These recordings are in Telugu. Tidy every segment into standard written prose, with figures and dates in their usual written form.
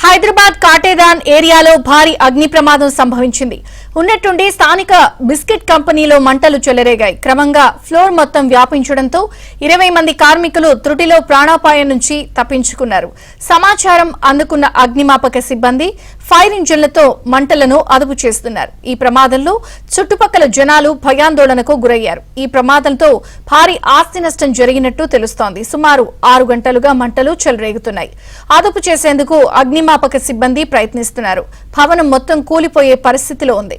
హైదరాబాద్ కాటేదాన్ ఏరియాలో భారీ అగ్ని ప్రమాదం సంభవించింది. ఉన్నట్టుండి స్థానిక బిస్కెట్ కంపెనీలో మంటలు చెలరేగాయి. క్రమంగా ఫ్లోర్ మొత్తం వ్యాపించడంతో 20 మంది కార్మికులు త్రుటిలో ప్రాణాపాయం నుంచి తప్పించుకున్నారు. సమాచారం అందుకున్న అగ్నిమాపక సిబ్బంది ఫైర్ ఇంజిన్లతో మంటలను అదుపు చేస్తున్నారు. ఈ ప్రమాదంలో చుట్టుపక్కల జనాలు భయాందోళనకు గురయ్యారు. ఈ ప్రమాదంతో భారీ ఆస్తి నష్టం జరిగినట్టు తెలుస్తోంది. సుమారు 6 గంటలుగా మంటలు చెలరేగుతున్నాయి. అదుపు చేసేందుకు అగ్నిమాపక సిబ్బంది ప్రయత్నిస్తున్నారు. భవనం మొత్తం కూలిపోయే పరిస్థితిలో ఉంది.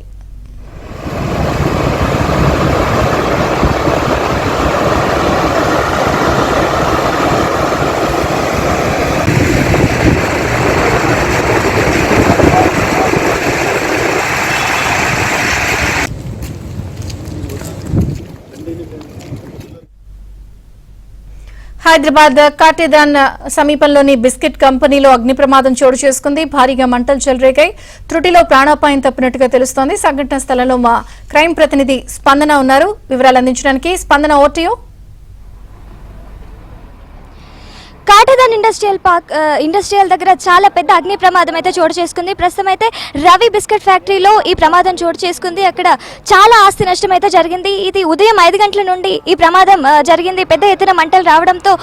హైదరాబాద్ కాటేదాన్ సమీపంలోని బిస్కెట్ కంపెనీలో అగ్ని ప్రమాదం చోటు చేసుకుంది. భారీగా మంటలు చెలరేగాయి. త్రుటిలో ప్రాణాపాయం తప్పినట్టుగా తెలుస్తోంది. సంఘటన స్థలంలో మా క్రైమ్ ప్రతినిధి స్పందన ఉన్నారు. వివరాలు అందించడానికి స్పందన, ఓటీయో. కాటేదాన్ ఇండస్ట్రియల్ దగ్గర చాలా పెద్ద అగ్ని ప్రమాదం అయితే చోటు చేసుకుంది. ప్రస్తుతం అయితే రవి బిస్కెట్ ఫ్యాక్టరీలో ఈ ప్రమాదం చోటు చేసుకుంది. అక్కడ చాలా ఆస్తి నష్టం అయితే జరిగింది. ఇది ఉదయం 5 గంటల నుండి ఈ ప్రమాదం జరిగింది. పెద్ద ఎత్తున మంటలు రావడంతో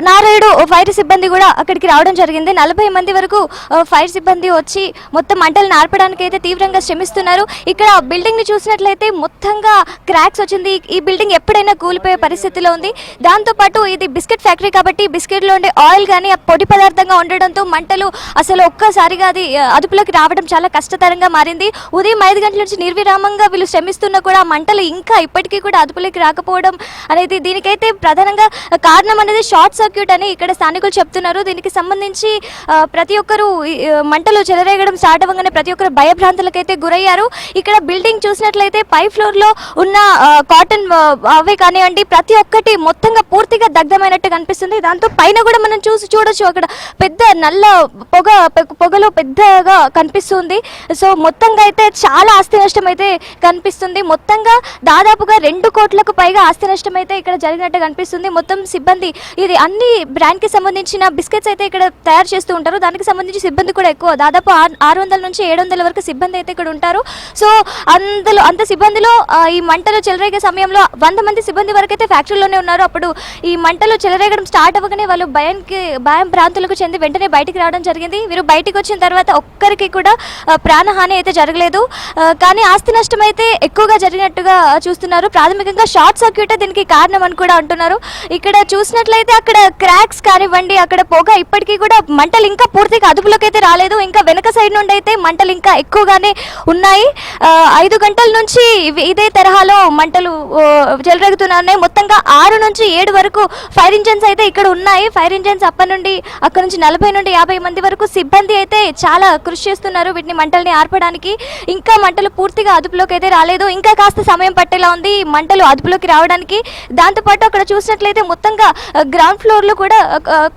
నారాయుడు ఫైర్ సిబ్బంది కూడా అక్కడికి రావడం జరిగింది. 40 మంది వరకు ఫైర్ సిబ్బంది వచ్చి మొత్తం మంటలను ఆర్పడానికి అయితే తీవ్రంగా శ్రమిస్తున్నారు. ఇక్కడ బిల్డింగ్ ని చూసినట్లయితే మొత్తంగా క్రాక్స్ వచ్చింది. ఈ బిల్డింగ్ ఎప్పుడైనా కూలిపోయే పరిస్థితిలో ఉంది. దాంతోపాటు ఇది బిస్కెట్ ఫ్యాక్టరీ కాబట్టి బిస్కెట్లో ఉండే ఆయిల్ కానీ ఆ పొడి పదార్థంగా ఉండడంతో మంటలు అసలు ఒక్కసారిగా అది అదుపులోకి రావడం చాలా కష్టతరంగా మారింది. ఉదయం 5 గంటల నుంచి నిర్విరామంగా వీళ్ళు శ్రమిస్తున్నా కూడా మంటలు ఇంకా ఇప్పటికీ కూడా అదుపులోకి రాకపోవడం అనేది దీనికైతే ప్రధానంగా కారణం అనేది షార్ట్ సర్క్యూట్ అని ఇక్కడ స్థానికులు చెప్తున్నారు. దీనికి సంబంధించి ప్రతి ఒక్కరూ మంటలు చెలరేగడం స్టార్ట్ అవ్వగానే ప్రతి ఒక్కరు భయభ్రాంతులకైతే గురయ్యారు. ఇక్కడ బిల్డింగ్ చూసినట్లయితే పై ఫ్లోర్ లో ఉన్న కాటన్ అవే కానివ్వండి ప్రతి ఒక్కటి మొత్తంగా పూర్తిగా దగ్ధమైనట్టు కనిపిస్తుంది. దాంతో పైన కూడా మనం చూడొచ్చు అక్కడ పెద్ద నల్ల పొగలో పెద్దగా కనిపిస్తుంది. సో మొత్తంగా అయితే చాలా ఆస్తి నష్టం అయితే కనిపిస్తుంది. మొత్తంగా దాదాపుగా 2 కోట్లకు పైగా ఆస్తి నష్టం అయితే ఇక్కడ జరిగినట్టు కనిపిస్తుంది. మొత్తం సిబ్బంది ఇది అన్ని బ్రాండ్ కి సంబంధించిన బిస్కెట్స్ అయితే ఇక్కడ తయారు చేస్తూ ఉంటారు. దానికి సంబంధించి సిబ్బంది కూడా ఎక్కువ, దాదాపు 600 నుంచి 700 వరకు సిబ్బంది అయితే ఇక్కడ ఉంటారు. సో అంత సిబ్బందిలో ఈ మంటలు చెలరేగే సమయంలో 100 మంది సిబ్బంది వరకు అయితే ఫ్యాక్టరీలోనే ఉన్నారు. అప్పుడు ఈ మంటలు చెలరేగడం స్టార్ట్ అవ్వగానే వాళ్ళు భయం భ్రాంతులకు చెంది వెంటనే బయటికి రావడం జరిగింది. వీరు బయటికి వచ్చిన తర్వాత ఒక్కరికి కూడా ప్రాణహాని అయితే జరగలేదు. కానీ ఆస్తి నష్టం అయితే ఎక్కువగా జరిగినట్టుగా చూస్తున్నారు. ప్రాథమికంగా షార్ట్ సర్క్యూట్ దీనికి కారణం అని కూడా అంటున్నారు. ఇక్కడ చూసినట్లయితే అక్కడ క్రాక్స్ కానివ్వండి, అక్కడ పొగ ఇప్పటికీ కూడా మంటలు ఇంకా పూర్తిగా అదుపులోకి అయితే రాలేదు. ఇంకా వెనక సైడ్ నుండి అయితే మంటలు ఇంకా ఎక్కువగానే ఉన్నాయి. 5 గంటల నుంచి ఇదే తరహాలో మంటలు చెలరేగుతున్నాయి. మొత్తంగా 6 నుంచి 7 వరకు ఫైర్ ఇంజన్స్ అయితే ఇక్కడ ఉన్నాయి. ఫైర్ ఇంజన్స్ అక్కడ నుంచి 40 నుండి 50 మంది వరకు సిబ్బంది అయితే చాలా కృషి చేస్తున్నారు వీటిని మంటల్ని ఆర్పడానికి. ఇంకా మంటలు పూర్తిగా అదుపులోకి అయితే రాలేదు. ఇంకా కాస్త సమయం పట్టేలా ఉంది మంటలు అదుపులోకి రావడానికి. దాంతోపాటు అక్కడ చూసినట్లయితే మొత్తంగా గ్రౌండ్ ఫ్లోర్ లో కూడా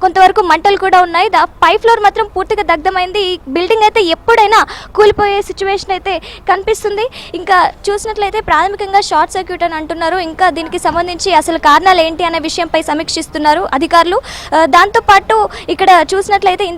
కొంతవరకు మంటలు కూడా ఉన్నాయి. పై ఫ్లోర్ మాత్రం పూర్తిగా దగ్ధమైంది. ఈ బిల్డింగ్ అయితే ఎప్పుడైనా కూలిపోయే సిచ్యువేషన్ అయితే కనిపిస్తుంది. ఇంకా చూసినట్లయితే ప్రాథమికంగా షార్ట్ సర్క్యూట్ అని అంటున్నారు. ఇంకా దీనికి సంబంధించి అసలు కారణాలు ఏంటి అనే విషయంపై సమీక్షిస్తున్నారు అధికారులు. దాంతోపాటు ఇక్కడ చూసినట్లయితే